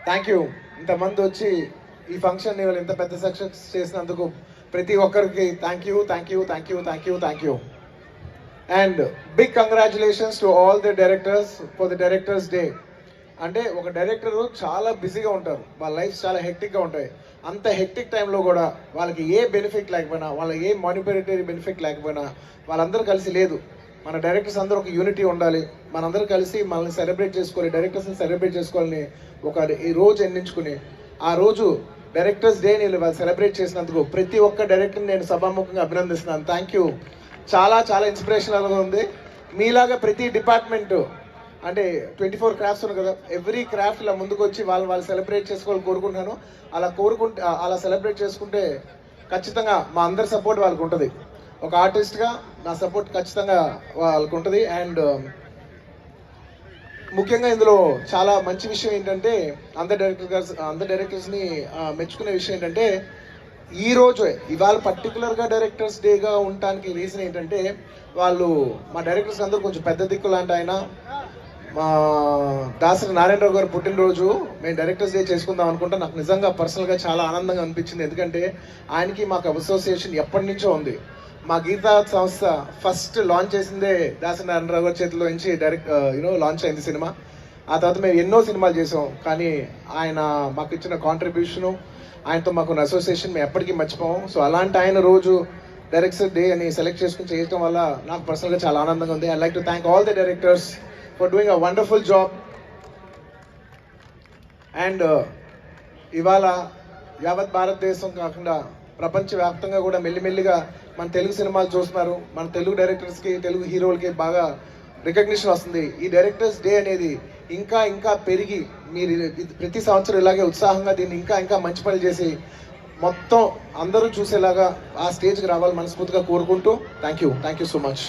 Thank you. ఇంతమంది వచ్చి ఈ ఫంక్షన్ ఇవాళ ఇంత పెద్ద సక్సెస్ చేసినందుకు ప్రతి ఒక్కరికి thank you, thank you, thank you, thank you, thank you. And big congratulations to all the directors for the directors day. అంటే ఒక డైరెక్టర్ చాలా బిజీగా ఉంటారు, వాళ్ళ లైఫ్ చాలా హెక్టిక్గా ఉంటాయి. అంత హెక్టిక్ టైంలో కూడా వాళ్ళకి ఏ బెనిఫిట్ లేకపోయినా, వాళ్ళ ఏ మానిటరీ బెనిఫిట్ లేకపోయినా వాళ్ళందరూ కలిసి లేదు, మన డైరెక్టర్స్ అందరూ ఒక యూనిటీ ఉండాలి, మనందరూ కలిసి మనల్ని సెలబ్రేట్ చేసుకోవాలి, డైరెక్టర్స్ని సెలబ్రేట్ చేసుకోవాలని ఒక ఈ రోజు ఎన్నించుకుని ఆ రోజు డైరెక్టర్స్ డే నేను సెలబ్రేట్ చేసినందుకు ప్రతి ఒక్క డైరెక్టర్ని నేను సభాముఖంగా అభినందిస్తున్నాను. Thank you. చాలా చాలా ఇన్స్పిరేషనల్గా ఉంది. మీలాగా ప్రతి డిపార్ట్మెంట్ అంటే 24 క్రాఫ్ట్స్ ఉన్నాయి కదా, ఎవ్రీ క్రాఫ్ట్ ఇలా ముందుకు వచ్చి వాళ్ళు సెలబ్రేట్ చేసుకోవాలని కోరుకుంటున్నాను. అలా సెలబ్రేట్ చేసుకుంటే ఖచ్చితంగా మా అందరి సపోర్ట్ వాళ్ళకు ఉంటుంది. ఒక ఆర్టిస్ట్గా నా సపోర్ట్ ఖచ్చితంగా వాళ్ళకు ఉంటుంది. అండ్ ముఖ్యంగా ఇందులో చాలా మంచి విషయం ఏంటంటే అందరు డైరెక్టర్స్ని మెచ్చుకునే విషయం ఏంటంటే ఈ రోజు ఇవాళ పర్టికులర్గా డైరెక్టర్స్ డేగా ఉండటానికి రీజన్ ఏంటంటే వాళ్ళు మా డైరెక్టర్స్ అందరూ కొంచెం పెద్ద దిక్కు లాంటి ఆయన మా దాసరి నారాయణరావు గారు పుట్టినరోజు మేము డైరెక్టర్స్ డే చేసుకుందాం అనుకుంటే నాకు నిజంగా పర్సనల్గా చాలా ఆనందంగా అనిపించింది. ఎందుకంటే ఆయనకి మాకు అసోసియేషన్ ఎప్పటి నుంచో ఉంది. మా గీతా సంస్థ ఫస్ట్ లాంచ్ చేసిందే దాసరి నారాయణరావు గారి చేతిలో నుంచి లాంచ్ అయింది సినిమా. ఆ తర్వాత మేము ఎన్నో సినిమాలు చేసాం, కానీ ఆయన మాకు ఇచ్చిన కాంట్రిబ్యూషను, ఆయనతో మాకున్న అసోసియేషన్ మేము ఎప్పటికీ మర్చిపోము. సో అలాంటి ఆయన రోజు డైరెక్టర్ డే అని సెలెక్ట్ చేసుకుని చేయడం వల్ల నాకు పర్సనల్గా చాలా ఆనందంగా ఉంది. I like to thank all the directors for doing a wonderful job. And ఇవాళ యావత్ భారతదేశం కాకుండా ప్రపంచవ్యాప్తంగా కూడా మెల్లిమెల్లిగా మన తెలుగు సినిమాలు చూస్తున్నారు. మన తెలుగు డైరెక్టర్స్కి, తెలుగు హీరోలకి బాగా రికగ్నిషన్ వస్తుంది. ఈ డైరెక్టర్స్ డే అనేది ఇంకా ఇంకా పెరిగి మీరు ప్రతి సంవత్సరం ఇలాగే ఉత్సాహంగా దీన్ని ఇంకా ఇంకా మంచి పనులు చేసి మొత్తం అందరూ చూసేలాగా ఆ స్టేజ్కి రావాలి మనస్ఫూర్తిగా కోరుకుంటూ థ్యాంక్ యూ సో మచ్.